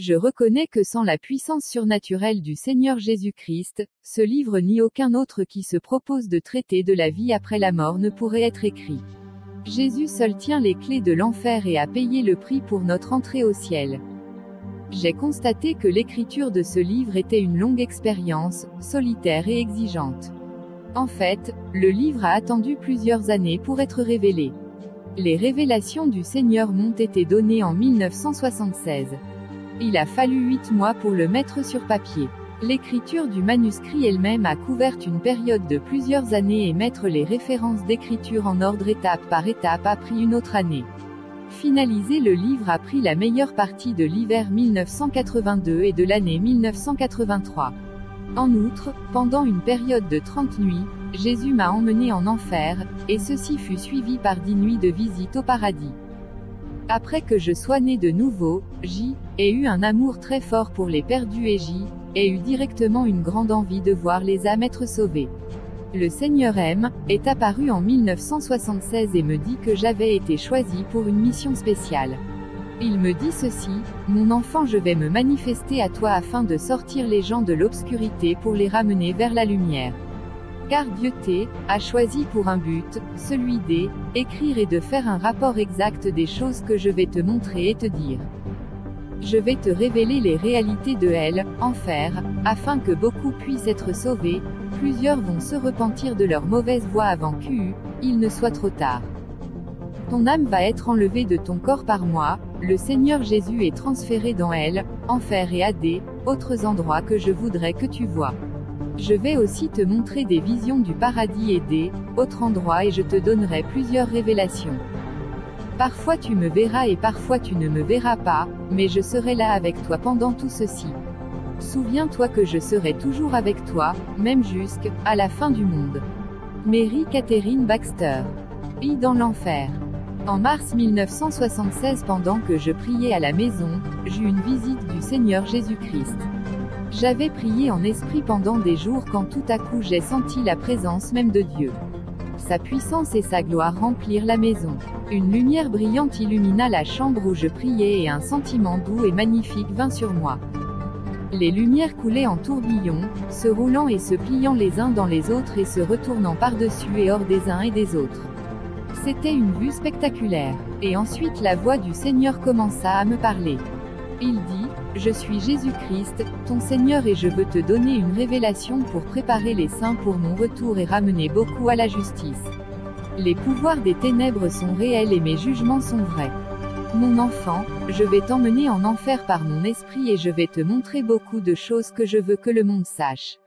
Je reconnais que sans la puissance surnaturelle du Seigneur Jésus-Christ, ce livre ni aucun autre qui se propose de traiter de la vie après la mort ne pourrait être écrit. Jésus seul tient les clés de l'enfer et a payé le prix pour notre entrée au ciel. J'ai constaté que l'écriture de ce livre était une longue expérience, solitaire et exigeante. En fait, le livre a attendu plusieurs années pour être révélé. Les révélations du Seigneur m'ont été données en 1976. Il a fallu 8 mois pour le mettre sur papier. L'écriture du manuscrit elle-même a couvert une période de plusieurs années et mettre les références d'écriture en ordre étape par étape a pris une autre année. Finaliser le livre a pris la meilleure partie de l'hiver 1982 et de l'année 1983. En outre, pendant une période de 30 nuits, Jésus m'a emmené en enfer, et ceci fut suivi par 10 nuits de visite au paradis. Après que je sois né de nouveau, J ai eu un amour très fort pour les perdus et J ai eu directement une grande envie de voir les âmes être sauvées. Le Seigneur M est apparu en 1976 et me dit que j'avais été choisi pour une mission spéciale. Il me dit ceci: mon enfant, je vais me manifester à toi afin de sortir les gens de l'obscurité pour les ramener vers la lumière. Car Dieu a choisi pour un but, celui d'écrire et de faire un rapport exact des choses que je vais te montrer et te dire. Je vais te révéler les réalités de l'enfer, afin que beaucoup puissent être sauvés. Plusieurs vont se repentir de leur mauvaise voie avant qu'il ne soit trop tard. Ton âme va être enlevée de ton corps par moi, le Seigneur Jésus est transféré dans l'enfer et à autres endroits que je voudrais que tu vois. Je vais aussi te montrer des visions du paradis et autres endroits et je te donnerai plusieurs révélations. Parfois tu me verras et parfois tu ne me verras pas, mais je serai là avec toi pendant tout ceci. Souviens-toi que je serai toujours avec toi, même jusqu'à la fin du monde. Mary Catherine Baxter. Dans l'enfer. En mars 1976, pendant que je priais à la maison, j'eus une visite du Seigneur Jésus-Christ. J'avais prié en esprit pendant des jours quand tout à coup j'ai senti la présence même de Dieu. Sa puissance et sa gloire remplirent la maison. Une lumière brillante illumina la chambre où je priais et un sentiment doux et magnifique vint sur moi. Les lumières coulaient en tourbillons, se roulant et se pliant les uns dans les autres et se retournant par-dessus et hors des uns et des autres. C'était une vue spectaculaire. Et ensuite la voix du Seigneur commença à me parler. Il dit: je suis Jésus-Christ, ton Seigneur, et je veux te donner une révélation pour préparer les saints pour mon retour et ramener beaucoup à la justice. Les pouvoirs des ténèbres sont réels et mes jugements sont vrais. Mon enfant, je vais t'emmener en enfer par mon esprit et je vais te montrer beaucoup de choses que je veux que le monde sache.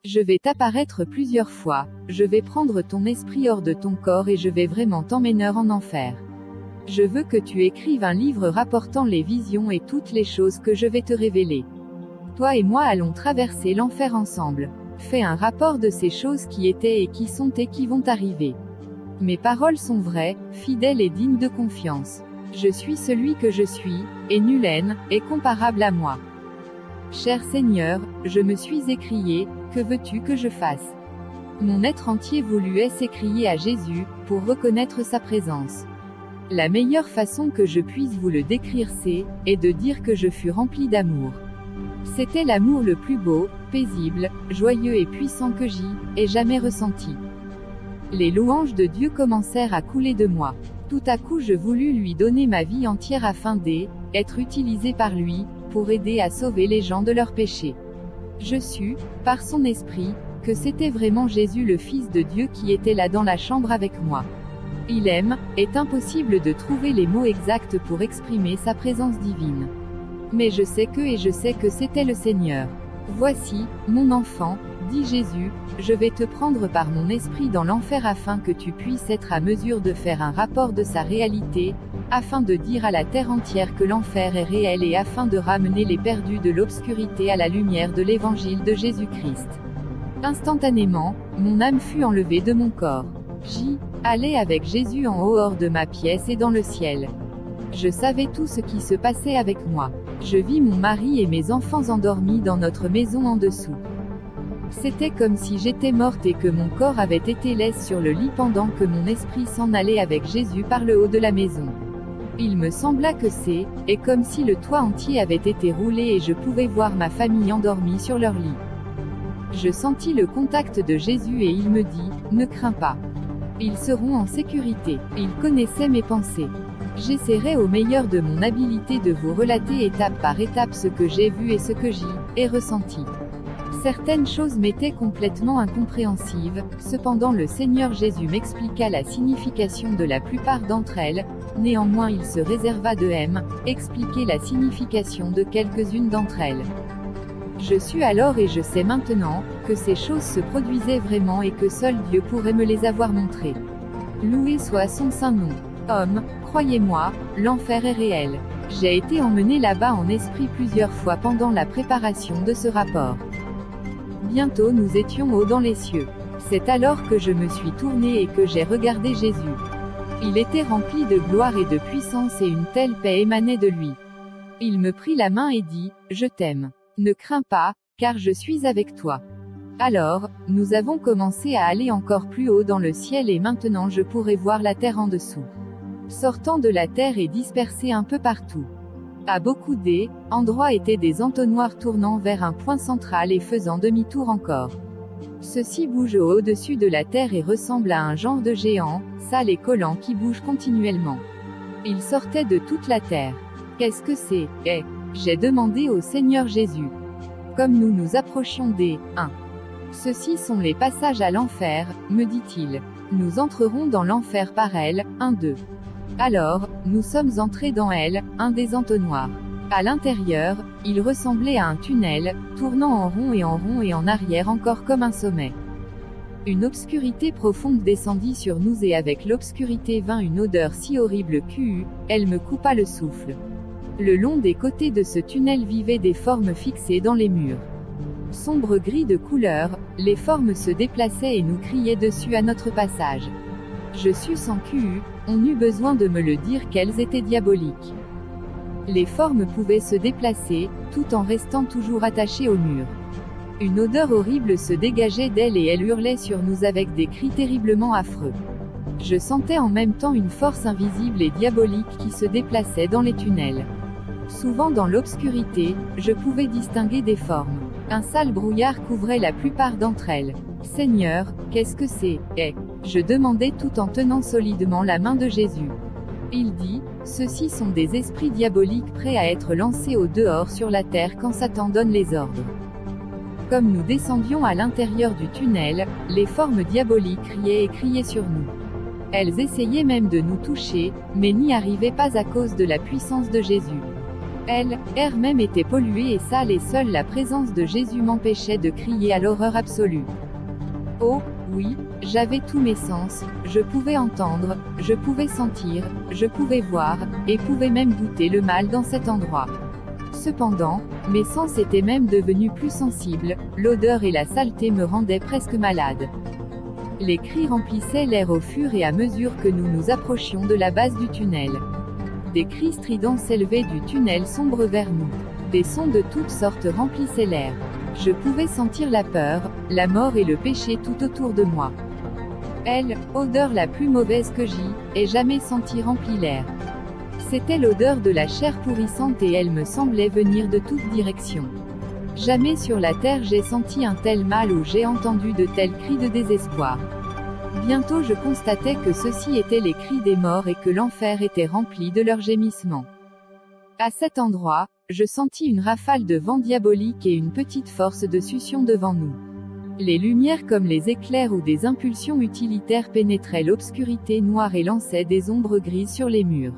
Je vais t'apparaître plusieurs fois, je vais prendre ton esprit hors de ton corps et je vais vraiment t'emmener en enfer. Je veux que tu écrives un livre rapportant les visions et toutes les choses que je vais te révéler. Toi et moi allons traverser l'enfer ensemble. Fais un rapport de ces choses qui étaient et qui sont et qui vont arriver. Mes paroles sont vraies, fidèles et dignes de confiance. Je suis celui que je suis, et nul n'est comparable à moi. Cher Seigneur, je me suis écrié: que veux-tu que je fasse? Mon être entier voulut s'écrier à Jésus, pour reconnaître sa présence. La meilleure façon que je puisse vous le décrire est de dire que je fus rempli d'amour. C'était l'amour le plus beau, paisible, joyeux et puissant que j'aie jamais ressenti. Les louanges de Dieu commencèrent à couler de moi. Tout à coup je voulus lui donner ma vie entière afin d'être utilisé par lui, pour aider à sauver les gens de leurs péchés. Je sus, par son esprit, que c'était vraiment Jésus le Fils de Dieu qui était là dans la chambre avec moi. Il est impossible de trouver les mots exacts pour exprimer sa présence divine. Mais je sais que c'était le Seigneur. Voici, mon enfant, dit Jésus, je vais te prendre par mon esprit dans l'enfer afin que tu puisses être à mesure de faire un rapport de sa réalité, afin de dire à la terre entière que l'enfer est réel et afin de ramener les perdus de l'obscurité à la lumière de l'évangile de Jésus-Christ. Instantanément, mon âme fut enlevée de mon corps. J'y allais avec Jésus en haut hors de ma pièce et dans le ciel. Je savais tout ce qui se passait avec moi. Je vis mon mari et mes enfants endormis dans notre maison en dessous. C'était comme si j'étais morte et que mon corps avait été laissé sur le lit pendant que mon esprit s'en allait avec Jésus par le haut de la maison. Il me sembla que et comme si le toit entier avait été roulé et je pouvais voir ma famille endormie sur leur lit. Je sentis le contact de Jésus et il me dit, ne crains pas. Ils seront en sécurité. Il connaissait mes pensées. J'essaierai au meilleur de mon habilité de vous relater étape par étape ce que j'ai vu et ce que j'ai ressenti. Certaines choses m'étaient complètement incompréhensibles, cependant le Seigneur Jésus m'expliqua la signification de la plupart d'entre elles, néanmoins il se réserva de expliquer la signification de quelques-unes d'entre elles. Je suis alors et je sais maintenant, que ces choses se produisaient vraiment et que seul Dieu pourrait me les avoir montrées. Loué soit son saint nom. Homme, croyez-moi, l'enfer est réel. J'ai été emmené là-bas en esprit plusieurs fois pendant la préparation de ce rapport. Bientôt nous étions haut dans les cieux. C'est alors que je me suis tourné et que j'ai regardé Jésus. Il était rempli de gloire et de puissance et une telle paix émanait de lui. Il me prit la main et dit, je t'aime. Ne crains pas, car je suis avec toi. Alors, nous avons commencé à aller encore plus haut dans le ciel et maintenant je pourrais voir la terre en dessous. Sortant de la terre et dispersée un peu partout. À beaucoup endroits étaient des entonnoirs tournant vers un point central et faisant demi-tour encore. Ceci bouge au-dessus de la terre et ressemble à un genre de géant, sale et collant qui bouge continuellement. Il sortait de toute la terre. Qu'est-ce que c'est, j'ai demandé au Seigneur Jésus. Comme nous nous approchions Ceux-ci sont les passages à l'enfer, me dit-il. Nous entrerons dans l'enfer par elle, 2. Alors, nous sommes entrés dans un des entonnoirs. À l'intérieur, il ressemblait à un tunnel, tournant en rond et en arrière encore comme un sommet. Une obscurité profonde descendit sur nous et avec l'obscurité vint une odeur si horrible elle me coupa le souffle. Le long des côtés de ce tunnel vivaient des formes fixées dans les murs. Sombre gris de couleur, les formes se déplaçaient et nous criaient dessus à notre passage. Je sus sans on eut besoin de me le dire qu'elles étaient diaboliques. Les formes pouvaient se déplacer, tout en restant toujours attachées au mur. Une odeur horrible se dégageait d'elles et elles hurlaient sur nous avec des cris terriblement affreux. Je sentais en même temps une force invisible et diabolique qui se déplaçait dans les tunnels. Souvent dans l'obscurité, je pouvais distinguer des formes. Un sale brouillard couvrait la plupart d'entre elles. Seigneur, qu'est-ce que c'est, je demandais tout en tenant solidement la main de Jésus. Il dit, ceux-ci sont des esprits diaboliques prêts à être lancés au dehors sur la terre quand Satan donne les ordres. Comme nous descendions à l'intérieur du tunnel, les formes diaboliques riaient et criaient sur nous. Elles essayaient même de nous toucher, mais n'y arrivaient pas à cause de la puissance de Jésus. Elles, même étaient polluées et sales et seule la présence de Jésus m'empêchait de crier à l'horreur absolue. Oh, oui, j'avais tous mes sens, je pouvais entendre, je pouvais sentir, je pouvais voir, et pouvais même goûter le mal dans cet endroit. Cependant, mes sens étaient même devenus plus sensibles, l'odeur et la saleté me rendaient presque malade. Les cris remplissaient l'air au fur et à mesure que nous nous approchions de la base du tunnel. Des cris stridents s'élevaient du tunnel sombre vers nous. Des sons de toutes sortes remplissaient l'air. Je pouvais sentir la peur, la mort et le péché tout autour de moi. Odeur la plus mauvaise que j'y ai jamais senti remplit l'air. C'était l'odeur de la chair pourrissante et elle me semblait venir de toutes directions. Jamais sur la terre j'ai senti un tel mal ou j'ai entendu de tels cris de désespoir. Bientôt je constatais que ceux-ci étaient les cris des morts et que l'enfer était rempli de leurs gémissements. À cet endroit, je sentis une rafale de vent diabolique et une petite force de succion devant nous. Les lumières comme les éclairs ou des impulsions utilitaires pénétraient l'obscurité noire et lançaient des ombres grises sur les murs.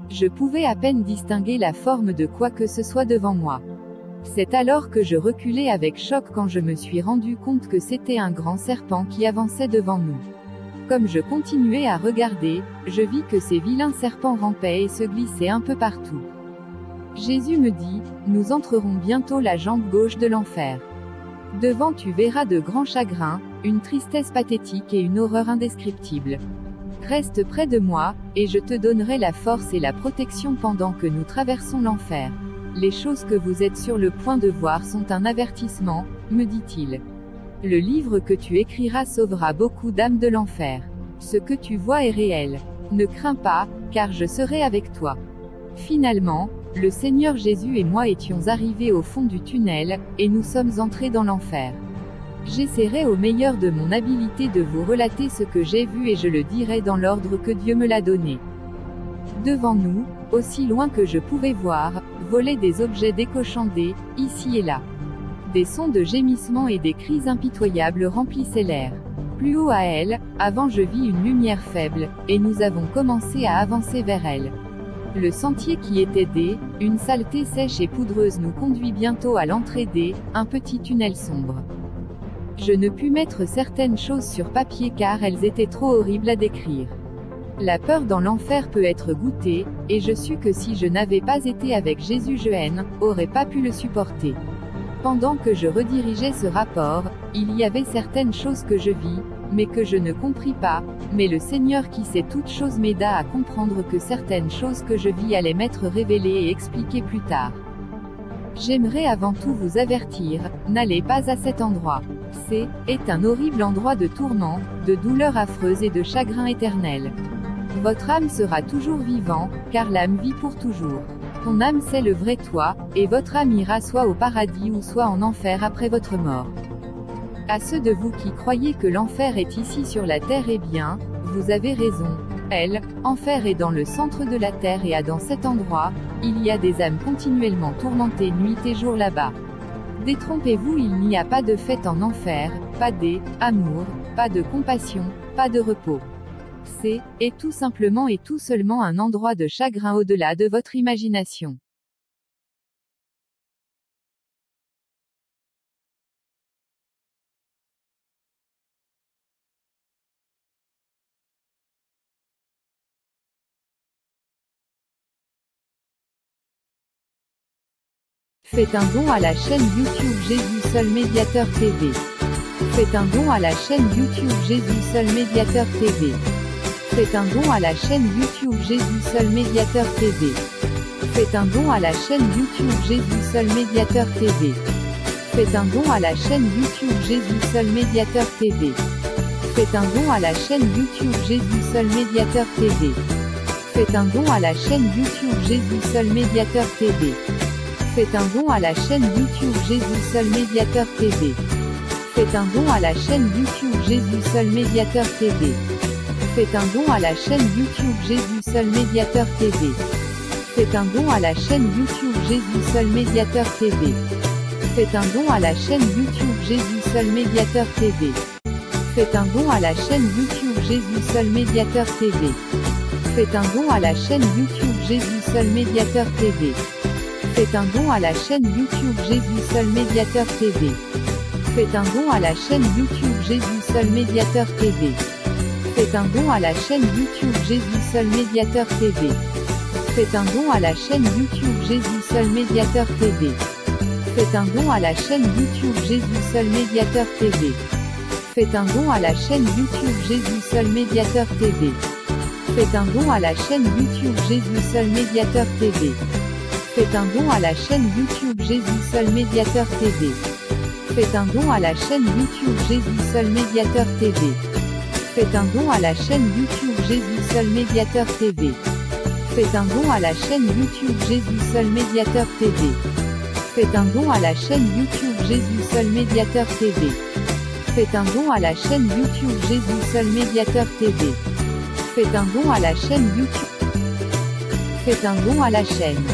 Je pouvais à peine distinguer la forme de quoi que ce soit devant moi. C'est alors que je reculai avec choc quand je me suis rendu compte que c'était un grand serpent qui avançait devant nous. Comme je continuais à regarder, je vis que ces vilains serpents rampaient et se glissaient un peu partout. Jésus me dit, nous entrerons bientôt la jambe gauche de l'enfer. Devant tu verras de grands chagrins, une tristesse pathétique et une horreur indescriptible. Reste près de moi, et je te donnerai la force et la protection pendant que nous traversons l'enfer. Les choses que vous êtes sur le point de voir sont un avertissement, me dit-il. Le livre que tu écriras sauvera beaucoup d'âmes de l'enfer. Ce que tu vois est réel. Ne crains pas, car je serai avec toi. Finalement, le Seigneur Jésus et moi étions arrivés au fond du tunnel, et nous sommes entrés dans l'enfer. J'essaierai au meilleur de mon habileté de vous relater ce que j'ai vu et je le dirai dans l'ordre que Dieu me l'a donné. Devant nous, aussi loin que je pouvais voir, volaient des objets décochandés, ici et là. Des sons de gémissements et des cris impitoyables remplissaient l'air. Plus haut à elle, avant je vis une lumière faible, et nous avons commencé à avancer vers elle. Le sentier qui était une saleté sèche et poudreuse nous conduit bientôt à l'entrée un petit tunnel sombre. Je ne pus mettre certaines choses sur papier car elles étaient trop horribles à décrire. La peur dans l'enfer peut être goûtée, et je sus que si je n'avais pas été avec Jésus je n'aurais pas pu le supporter. Pendant que je redirigeais ce rapport, il y avait certaines choses que je vis, mais que je ne compris pas, mais le Seigneur qui sait toutes choses m'aida à comprendre que certaines choses que je vis allaient m'être révélées et expliquées plus tard. J'aimerais avant tout vous avertir, n'allez pas à cet endroit. C'est un horrible endroit de tourment, de douleur affreuse et de chagrin éternel. Votre âme sera toujours vivante, car l'âme vit pour toujours. Ton âme c'est le vrai toi, et votre âme ira soit au paradis ou soit en enfer après votre mort. À ceux de vous qui croyez que l'enfer est ici sur la terre, eh bien, vous avez raison. Enfer est dans le centre de la terre et dans cet endroit, il y a des âmes continuellement tourmentées nuit et jour là-bas. Détrompez-vous, il n'y a pas de fête en enfer, pas d'amour, pas de compassion, pas de repos. C'est tout simplement et tout seulement un endroit de chagrin au-delà de votre imagination. Faites un don à la chaîne YouTube Jésus Seul Médiateur TV. Faites un don à la chaîne YouTube Jésus Seul Médiateur TV. Faites un don à la chaîne YouTube Jésus Seul Médiateur TV. Faites un don à la chaîne YouTube Jésus Seul Médiateur TV. Faites un don à la chaîne YouTube Jésus Seul Médiateur TV. Faites un don à la chaîne YouTube Jésus Seul Médiateur TV. Faites un don à la chaîne YouTube Jésus Seul Médiateur TV. Faites un don à la chaîne YouTube Jésus Seul Médiateur TV. Faites un don à la chaîne YouTube Jésus Seul Médiateur TV. Faites un don à la chaîne YouTube Jésus Seul Médiateur TV. Faites un don à la chaîne YouTube Jésus Seul Médiateur TV. Faites un don à la chaîne YouTube Jésus Seul Médiateur TV. Faites un don à la chaîne YouTube Jésus Seul Médiateur TV. Faites un don à la chaîne YouTube Jésus Seul Médiateur TV. Faites un don à la chaîne YouTube Jésus Seul Médiateur TV. Faites un don à la chaîne YouTube Jésus Seul Médiateur TV. Faites un don à la chaîne YouTube Jésus Seul Médiateur TV. Faites un don à la chaîne YouTube Jésus Seul Médiateur TV. Faites un don à la chaîne YouTube Jésus Seul Médiateur TV. Faites un don à la chaîne YouTube Jésus Seul Médiateur TV. Faites un don à la chaîne YouTube Jésus Seul Médiateur TV. Faites un don à la chaîne YouTube Jésus Seul Médiateur TV. Faites un don à la chaîne YouTube Jésus Seul Médiateur TV. Faites un don à la chaîne YouTube Jésus Seul Médiateur TV. Faites un don à la chaîne YouTube Jésus Seul Médiateur TV. Faites un don à la chaîne YouTube Jésus Seul Médiateur TV. Faites un don à la chaîne YouTube Jésus Seul Médiateur TV. Faites un don à la chaîne YouTube. Faites un don à la chaîne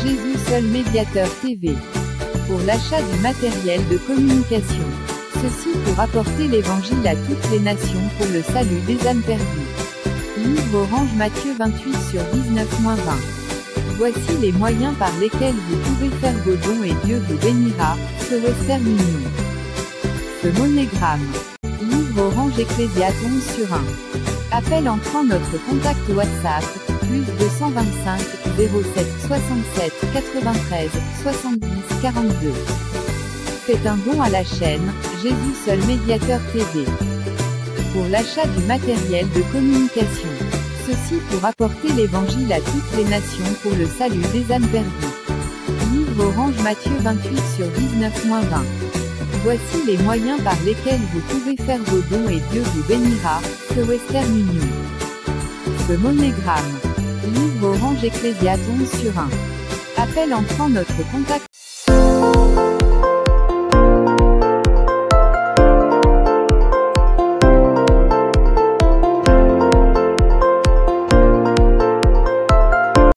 Jésus Seul Médiateur TV. Pour l'achat du matériel de communication. Ceci pour apporter l'évangile à toutes les nations pour le salut des âmes perdues. Livre orange Matthieu 28/19-20. Voici les moyens par lesquels vous pouvez faire vos dons et Dieu vous bénira. Ce Western Union. Ce monégramme. Livre orange Ecclésiaste 11/1. Appel entrant notre contact WhatsApp. +225 07 67 93 70 42. Faites un don à la chaîne Jésus Seul Médiateur TV. Pour l'achat du matériel de communication. Ceci pour apporter l'évangile à toutes les nations pour le salut des âmes perdues. Livre orange Matthieu 28/19-20. Voici les moyens par lesquels vous pouvez faire vos dons et Dieu vous bénira. Que Western Union. Ce monégramme. Livre Orange Ecclésiaste 11/1. Appel entrant notre contact.